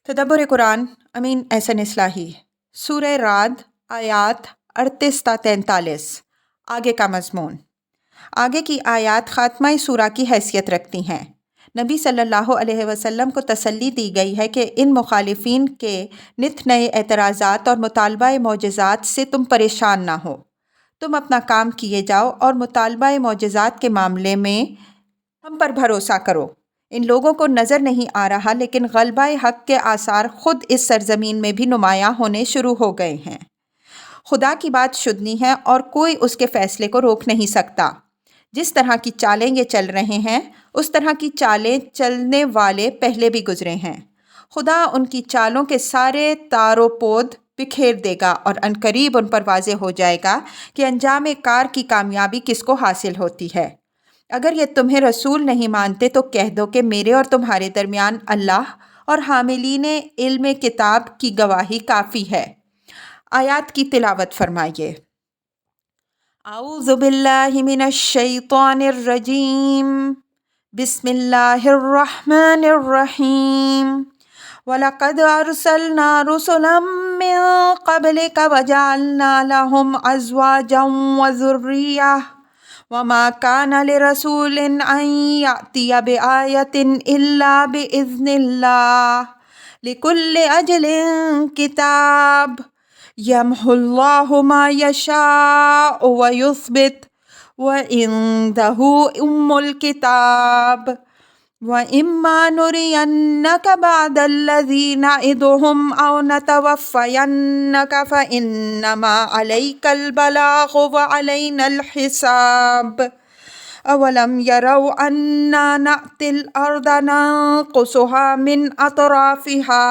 تدبر قرآن امین احسن اصلاحی سورہ رعد آیات 38 تا 43۔ آگے کا مضمون۔ آگے کی آیات خاتمہ سورہ کی حیثیت رکھتی ہیں۔ نبی صلی اللہ علیہ وسلم کو تسلی دی گئی ہے کہ ان مخالفین کے نت نئے اعتراضات اور مطالبہ معجزات سے تم پریشان نہ ہو۔ تم اپنا کام کیے جاؤ اور مطالبہ معجزات کے معاملے میں ہم پر بھروسہ کرو۔ ان لوگوں کو نظر نہیں آ رہا، لیکن غلبہ حق کے آثار خود اس سرزمین میں بھی نمایاں ہونے شروع ہو گئے ہیں۔ خدا کی بات شدنی ہے اور کوئی اس کے فیصلے کو روک نہیں سکتا۔ جس طرح کی چالیں یہ چل رہے ہیں، اس طرح کی چالیں چلنے والے پہلے بھی گزرے ہیں۔ خدا ان کی چالوں کے سارے تار و پود بکھیر دے گا اور عنقریب ان پر واضح ہو جائے گا کہ انجام کار کی کامیابی کس کو حاصل ہوتی ہے۔ اگر یہ تمہیں رسول نہیں مانتے تو کہہ دو کہ میرے اور تمہارے درمیان اللہ اور حاملین علم کتاب کی گواہی کافی ہے۔ آیات کی تلاوت فرمائیے۔ اعوذ باللہ من الشیطان الرجیم، بسم اللہ الرحمن الرحیم۔ وَلَقَدْ أَرْسَلْنَا رُسُلًا مِّن قَبْلِكَ وَجَعَلْنَا لَهُمْ أَزْوَاجًا وَذُرِّيَّةً وَمَا كَانَ لِرَسُولٍ أَن يَأْتِيَ بِآيَةٍ إِلَّا بِإِذْنِ اللَّهِ لِكُلِّ أَجَلٍ كِتَابٌ يَمْحُو اللَّهُ مَا يَشَاءُ وَيُثْبِتُ وَعِندَهُ أُمُّ الْكِتَابِ وَإِمَّا نُرِيَنَّكَ بَعْضَ الَّذِي نَعِدُهُمْ أَوْ نَتَوَفَّيَنَّكَ فَإِنَّمَا عَلَيْكَ الْبَلَاغُ وَعَلَيْنَا الْحِسَابُ أَوَلَمْ يَرَوْا أَنَّا نَأْتِي الْأَرْضَ نَنقُصُهَا مِنْ أَطْرَافِهَا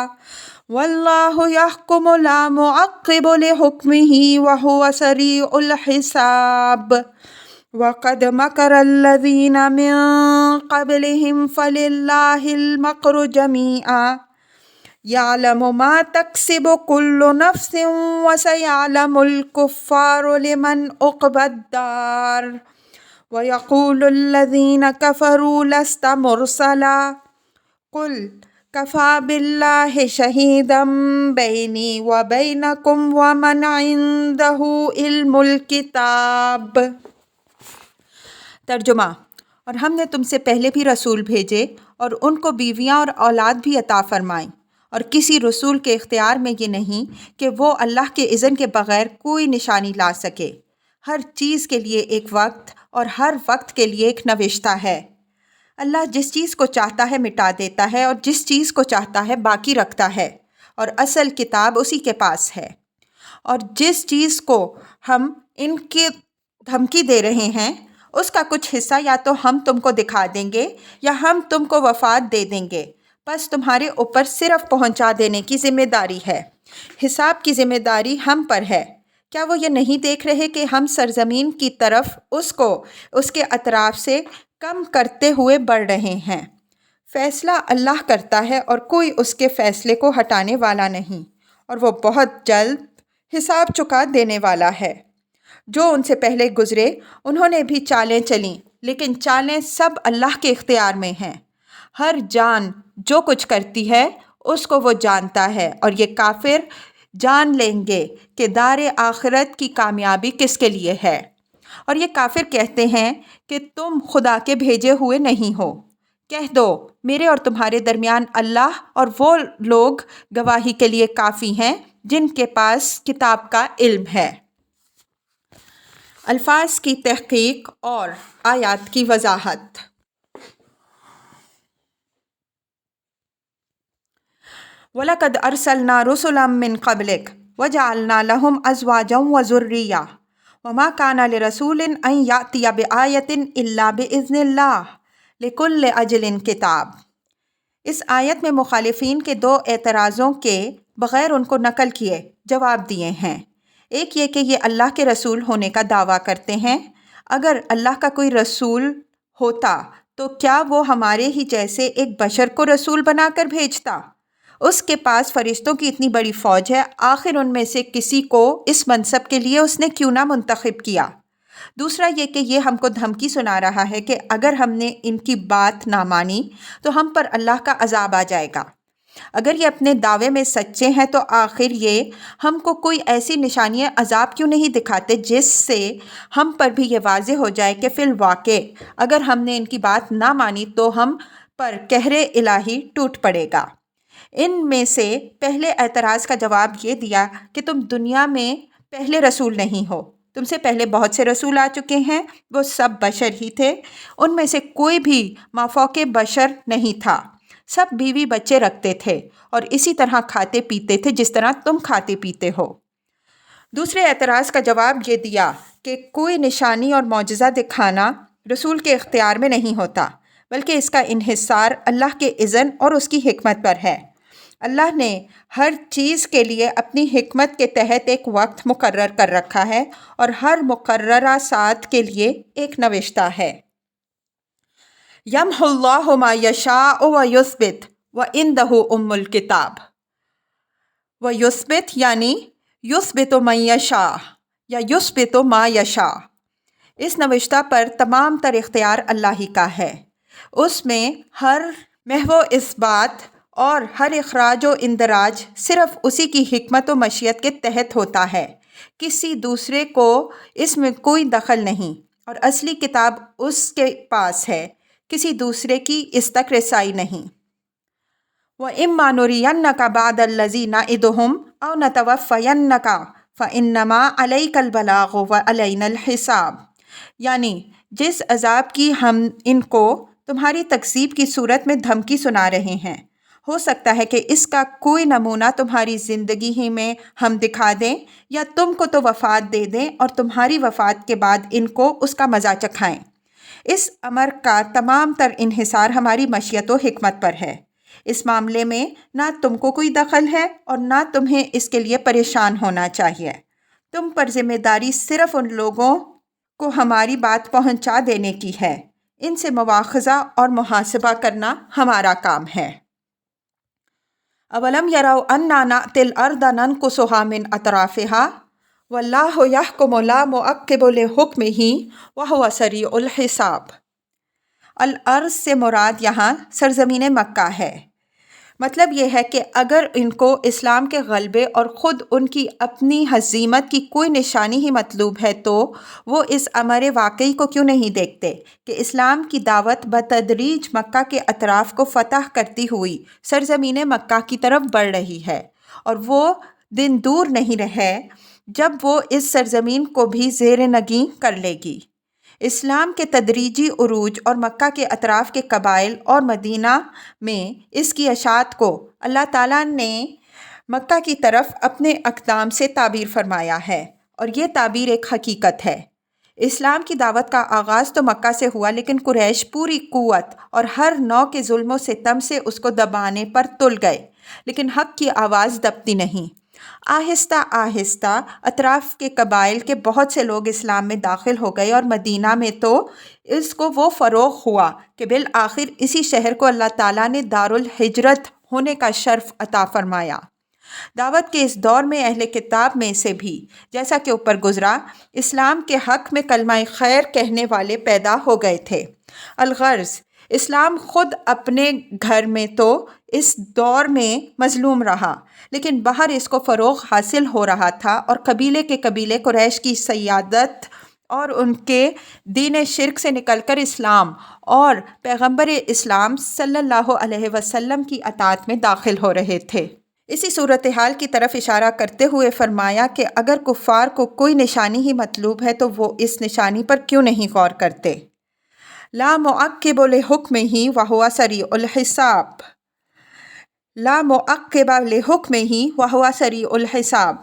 وَاللَّهُ يَحْكُمُ لَا مُعَقِّبَ لِحُكْمِهِ وَهُوَ سَرِيعُ الْحِسَابِ وَقَدْ مَكَرَ الَّذِينَ مِن قَبْلِهِمْ فَلِلَّهِ الْمَكْرُ جَمِيعًا يَعْلَمُ مَا تَكْسِبُ كُلُّ نَفْسٍ وَسَيَعْلَمُ الْكُفَّارُ لِمَنْ عُقْبَى الدَّارِ وَيَقُولُ الَّذِينَ كَفَرُوا لَسْتَ مُرْسَلًا قُلْ كَفَى بِاللَّهِ شَهِيدًا بَيْنِي وَبَيْنَكُمْ وَمَنْ عِندَهُ عِلْمُ الْكِتَابِ۔ ترجمہ۔ اور ہم نے تم سے پہلے بھی رسول بھیجے اور ان کو بیویاں اور اولاد بھی عطا فرمائیں، اور کسی رسول کے اختیار میں یہ نہیں کہ وہ اللہ کے اذن کے بغیر کوئی نشانی لا سکے۔ ہر چیز کے لیے ایک وقت اور ہر وقت کے لیے ایک نوشتہ ہے۔ اللہ جس چیز کو چاہتا ہے مٹا دیتا ہے اور جس چیز کو چاہتا ہے باقی رکھتا ہے، اور اصل کتاب اسی کے پاس ہے۔ اور جس چیز کو ہم ان کی دھمکی دے رہے ہیں، اس کا کچھ حصہ یا تو ہم تم کو دکھا دیں گے یا ہم تم کو وفات دے دیں گے، بس تمہارے اوپر صرف پہنچا دینے کی ذمہ داری ہے۔ حساب کی ذمہ داری ہم پر ہے۔ کیا وہ یہ نہیں دیکھ رہے کہ ہم سرزمین کی طرف اس کو اس کے اطراف سے کم کرتے ہوئے بڑھ رہے ہیں؟ فیصلہ اللہ کرتا ہے اور کوئی اس کے فیصلے کو ہٹانے والا نہیں، اور وہ بہت جلد حساب چکا دینے والا ہے۔ جو ان سے پہلے گزرے انہوں نے بھی چالیں چلیں، لیکن چالیں سب اللہ کے اختیار میں ہیں۔ ہر جان جو کچھ کرتی ہے اس کو وہ جانتا ہے، اور یہ کافر جان لیں گے کہ دار آخرت کی کامیابی کس کے لیے ہے۔ اور یہ کافر کہتے ہیں کہ تم خدا کے بھیجے ہوئے نہیں ہو۔ کہہ دو میرے اور تمہارے درمیان اللہ اور وہ لوگ گواہی کے لیے کافی ہیں جن کے پاس کتاب کا علم ہے۔ الفاظ کی تحقیق اور آیات کی وضاحت۔ وَلَقَدْ أَرْسَلْنَا رُسُلًا مِّن قَبْلِكَ وَجَعَلْنَا لَهُمْ أَزْوَاجًا وَذُرِّيَّةً وَمَا كَانَ لِرَسُولٍ أَن يَأْتِيَ بِآيَةٍ إِلَّا بِإِذْنِ اللَّهِ لِكُلِّ أَجَلٍ كِتَابٌ۔ اس آیت میں مخالفین کے دو اعتراضوں کے بغیر ان کو نقل کیے جواب دیے ہیں۔ ایک یہ کہ یہ اللہ کے رسول ہونے کا دعویٰ کرتے ہیں۔ اگر اللہ کا کوئی رسول ہوتا تو کیا وہ ہمارے ہی جیسے ایک بشر کو رسول بنا کر بھیجتا؟ اس کے پاس فرشتوں کی اتنی بڑی فوج ہے، آخر ان میں سے کسی کو اس منصب کے لیے اس نے کیوں نہ منتخب کیا؟ دوسرا یہ کہ یہ ہم کو دھمکی سنا رہا ہے کہ اگر ہم نے ان کی بات نہ مانی تو ہم پر اللہ کا عذاب آ جائے گا۔ اگر یہ اپنے دعوے میں سچے ہیں تو آخر یہ ہم کو کوئی ایسی نشانیاں عذاب کیوں نہیں دکھاتے جس سے ہم پر بھی یہ واضح ہو جائے کہ فی الواقع اگر ہم نے ان کی بات نہ مانی تو ہم پر قہر الہی ٹوٹ پڑے گا۔ ان میں سے پہلے اعتراض کا جواب یہ دیا کہ تم دنیا میں پہلے رسول نہیں ہو، تم سے پہلے بہت سے رسول آ چکے ہیں، وہ سب بشر ہی تھے، ان میں سے کوئی بھی مافوق بشر نہیں تھا، سب بیوی بچے رکھتے تھے اور اسی طرح کھاتے پیتے تھے جس طرح تم کھاتے پیتے ہو۔ دوسرے اعتراض کا جواب یہ دیا کہ کوئی نشانی اور معجزہ دکھانا رسول کے اختیار میں نہیں ہوتا، بلکہ اس کا انحصار اللہ کے اذن اور اس کی حکمت پر ہے۔ اللہ نے ہر چیز کے لیے اپنی حکمت کے تحت ایک وقت مقرر کر رکھا ہے اور ہر مقررہ ساعت کے لیے ایک نوشتہ ہے۔ یمحو اللہ ما یشاء ویثبت وعندہ ام الکتاب۔ ویثبت یعنی یثبت من یشاء یا یثبت ما یشاء، اس نوشتہ پر تمام تر اختیار اللہ ہی کا ہے۔ اس میں ہر محو اثبات اور ہر اخراج و اندراج صرف اسی کی حکمت و مشیت کے تحت ہوتا ہے، کسی دوسرے کو اس میں کوئی دخل نہیں، اور اصلی کتاب اس کے پاس ہے، کسی دوسرے کی اس تک رسائی نہیں۔ وَإِمَّا نُرِيَنَّكَ بَعْضَ الَّذِي نَعِدُهُمْ أَوْ نَتَوَفَّيَنَّكَ فَإِنَّمَا عَلَيْكَ الْبَلَاغُ وَعَلَيْنَا الْحِسَابُ، یعنی جس عذاب کی ہم ان کو تمہاری تکذیب کی صورت میں دھمکی سنا رہے ہیں، ہو سکتا ہے کہ اس کا کوئی نمونہ تمہاری زندگی ہی میں ہم دکھا دیں، یا تم کو تو وفات دے دیں اور تمہاری وفات کے بعد ان کو اس کا مزہ چکھائیں۔ اس امر کا تمام تر انحصار ہماری مشیت و حکمت پر ہے۔ اس معاملے میں نہ تم کو کوئی دخل ہے اور نہ تمہیں اس کے لیے پریشان ہونا چاہیے۔ تم پر ذمہ داری صرف ان لوگوں کو ہماری بات پہنچا دینے کی ہے، ان سے مواخذہ اور محاسبہ کرنا ہمارا کام ہے۔ اولم یروا انا نأتی الارض ننقصها من اطرافها واللہ یحکم لا معقب لحکمہ وہو سریع الحساب۔ الارض سے مراد یہاں سرزمین مکہ ہے۔ مطلب یہ ہے کہ اگر ان کو اسلام کے غلبے اور خود ان کی اپنی ہزیمت کی کوئی نشانی ہی مطلوب ہے تو وہ اس امر واقعی کو کیوں نہیں دیکھتے کہ اسلام کی دعوت بتدریج مکہ کے اطراف کو فتح کرتی ہوئی سرزمین مکہ کی طرف بڑھ رہی ہے، اور وہ دن دور نہیں رہے جب وہ اس سرزمین کو بھی زیر نگیں کر لے گی۔ اسلام کے تدریجی عروج اور مکہ کے اطراف کے قبائل اور مدینہ میں اس کی اشاعت کو اللہ تعالیٰ نے مکہ کی طرف اپنے اقدام سے تعبیر فرمایا ہے، اور یہ تعبیر ایک حقیقت ہے۔ اسلام کی دعوت کا آغاز تو مکہ سے ہوا، لیکن قریش پوری قوت اور ہر نوع کے ظلم و ستم سے اس کو دبانے پر تل گئے، لیکن حق کی آواز دبتی نہیں۔ آہستہ آہستہ اطراف کے قبائل کے بہت سے لوگ اسلام میں داخل ہو گئے، اور مدینہ میں تو اس کو وہ فروغ ہوا کہ بالآخر اسی شہر کو اللہ تعالیٰ نے دارالہجرت ہونے کا شرف عطا فرمایا۔ دعوت کے اس دور میں اہل کتاب میں سے بھی، جیسا کہ اوپر گزرا، اسلام کے حق میں کلمہ خیر کہنے والے پیدا ہو گئے تھے۔ الغرض اسلام خود اپنے گھر میں تو اس دور میں مظلوم رہا، لیکن باہر اس کو فروغ حاصل ہو رہا تھا، اور قبیلے کے قبیلے قریش کی سیادت اور ان کے دین شرک سے نکل کر اسلام اور پیغمبر اسلام صلی اللہ علیہ وسلم کی اطاعت میں داخل ہو رہے تھے۔ اسی صورتحال کی طرف اشارہ کرتے ہوئے فرمایا کہ اگر کفار کو کوئی نشانی ہی مطلوب ہے تو وہ اس نشانی پر کیوں نہیں غور کرتے۔ لا معقب لحکمہ وہو سریع الحساب۔ لا معقب لحکمہ وہو سریع الحساب،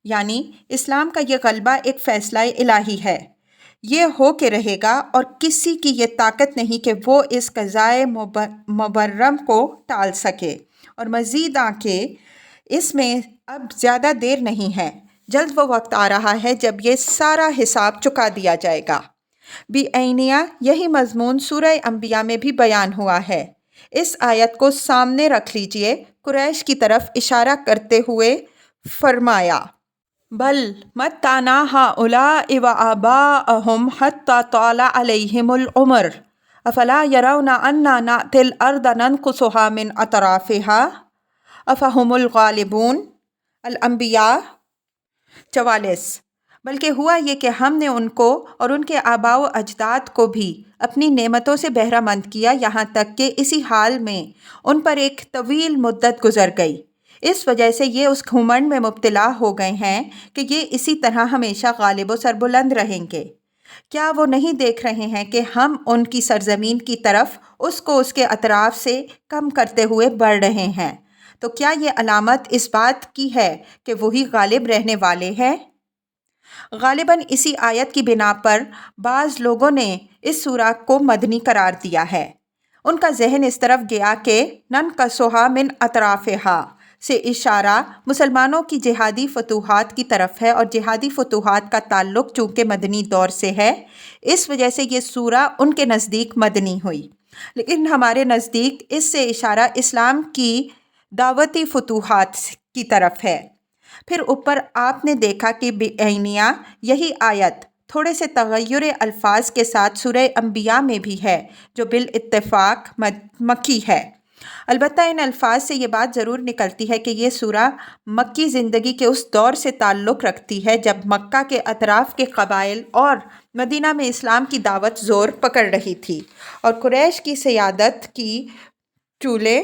یعنی اسلام کا یہ غلبہ ایک فیصلہ الہی ہے، یہ ہو کے رہے گا، اور کسی کی یہ طاقت نہیں کہ وہ اس قضائے مبرم کو ٹال سکے۔ اور مزید آنکہ اس میں اب زیادہ دیر نہیں ہے، جلد وہ وقت آ رہا ہے جب یہ سارا حساب چکا دیا جائے گا۔ بعینیہ یہی مضمون سورہ انبیاء میں بھی بیان ہوا ہے۔ اس آیت کو سامنے رکھ لیجئے۔ قریش کی طرف اشارہ کرتے ہوئے فرمایا، بل متعنا ہؤلاء وآباءهم حتی طال علیہم العمر افلا یرون انا نأتی الارض ننقصها من اطرافها۔ افہم الغالبون، الانبیاء 44۔ بلکہ ہوا یہ کہ ہم نے ان کو اور ان کے آباء و اجداد کو بھی اپنی نعمتوں سے بہرہ مند کیا، یہاں تک کہ اسی حال میں ان پر ایک طویل مدت گزر گئی۔ اس وجہ سے یہ اس گھمنڈ میں مبتلا ہو گئے ہیں کہ یہ اسی طرح ہمیشہ غالب و سربلند رہیں گے۔ کیا وہ نہیں دیکھ رہے ہیں کہ ہم ان کی سرزمین کی طرف اس کو اس کے اطراف سے کم کرتے ہوئے بڑھ رہے ہیں؟ تو کیا یہ علامت اس بات کی ہے کہ وہی غالب رہنے والے ہیں؟ غالباً اسی آیت کی بنا پر بعض لوگوں نے اس سورہ کو مدنی قرار دیا ہے۔ ان کا ذہن اس طرف گیا کہ ننقصھا من اطرافھا سے اشارہ مسلمانوں کی جہادی فتوحات کی طرف ہے، اور جہادی فتوحات کا تعلق چونکہ مدنی دور سے ہے، اس وجہ سے یہ سورہ ان کے نزدیک مدنی ہوئی۔ لیکن ہمارے نزدیک اس سے اشارہ اسلام کی دعوتی فتوحات کی طرف ہے۔ پھر اوپر آپ نے دیکھا کہ بعینیہ یہی آیت تھوڑے سے تغیر الفاظ کے ساتھ سورہ انبیاء میں بھی ہے، جو بالاتفاق مکی ہے۔ البتہ ان الفاظ سے یہ بات ضرور نکلتی ہے کہ یہ سورہ مکی زندگی کے اس دور سے تعلق رکھتی ہے جب مکہ کے اطراف کے قبائل اور مدینہ میں اسلام کی دعوت زور پکڑ رہی تھی، اور قریش کی سیادت کی چولیں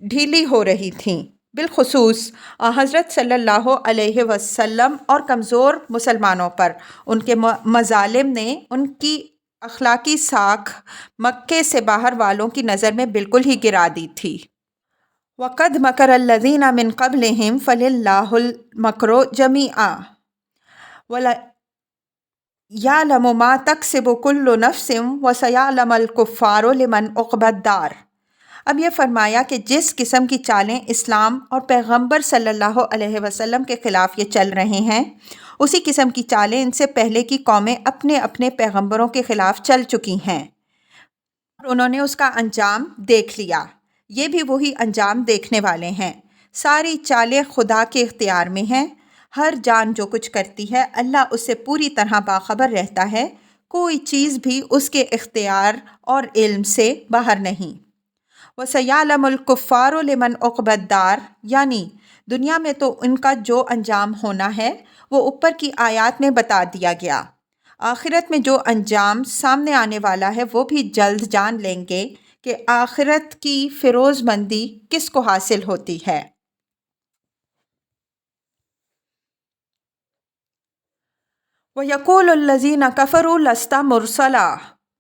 ڈھیلی ہو رہی تھیں، بالخصوص حضرت صلی اللہ علیہ وسلم اور کمزور مسلمانوں پر۔ ان کے مظالم نے ان کی اخلاقی ساکھ مکے سے باہر والوں کی نظر میں بالکل ہی گرا دی تھی۔ وَقَدْ مَكَرَ الَّذِينَ مِن قَبْلِهِمْ فَلِلَّهِ الْمَكْرُ جَمِيعًا وَيَعْلَمُ مَا تَكْسِبُ كُلُّ نَفْسٍ وَسَيَعْلَمُ الْكُفَّارُ لِمَنْ عُقْبَى الدَّارِ۔ اب یہ فرمایا کہ جس قسم کی چالیں اسلام اور پیغمبر صلی اللہ علیہ وسلم کے خلاف یہ چل رہے ہیں، اسی قسم کی چالیں ان سے پہلے کی قومیں اپنے اپنے پیغمبروں کے خلاف چل چکی ہیں، اور انہوں نے اس کا انجام دیکھ لیا۔ یہ بھی وہی انجام دیکھنے والے ہیں۔ ساری چالیں خدا کے اختیار میں ہیں۔ ہر جان جو کچھ کرتی ہے، اللہ اس سے پوری طرح باخبر رہتا ہے۔ کوئی چیز بھی اس کے اختیار اور علم سے باہر نہیں۔ وَسَيَعْلَمُ الْكُفَّارُ لِمَنْ عُقْبَى الدَّارِ، یعنی دنیا میں تو ان کا جو انجام ہونا ہے وہ اوپر کی آیات میں بتا دیا گیا، آخرت میں جو انجام سامنے آنے والا ہے وہ بھی جلد جان لیں گے کہ آخرت کی فیروز مندی کس کو حاصل ہوتی ہے۔ وَيَقُولُ الَّذِينَ كَفَرُوا لَسْتَ مُرْسَلًا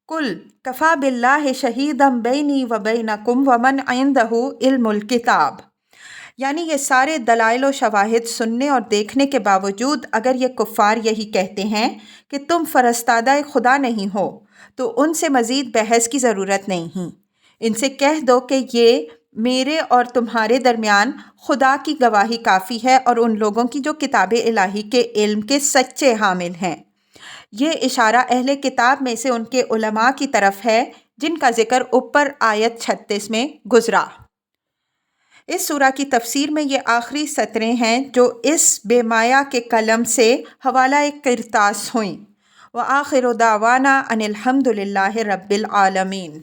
قُلْ كَفَى بِاللَّهِ شَهِيدًا بَيْنِي وَبَيْنَكُمْ وَمَنْ عِندَهُ عِلْمُ الْكِتَابِ، یعنی یہ سارے دلائل و شواہد سننے اور دیکھنے کے باوجود اگر یہ کفار یہی کہتے ہیں کہ تم فرستادہ خدا نہیں ہو، تو ان سے مزید بحث کی ضرورت نہیں۔ ان سے کہہ دو کہ یہ میرے اور تمہارے درمیان خدا کی گواہی کافی ہے، اور ان لوگوں کی جو کتاب الہی کے علم کے سچے حامل ہیں۔ یہ اشارہ اہل کتاب میں سے ان کے علماء کی طرف ہے جن کا ذکر اوپر آیت 36 میں گزرا۔ اس سورہ کی تفسیر میں یہ آخری سطریں ہیں جو اس بے مایہ کے قلم سے حوالہ قرطاس ہوئیں۔ وآخر دعوانا ان الحمد للہ رب العالمین۔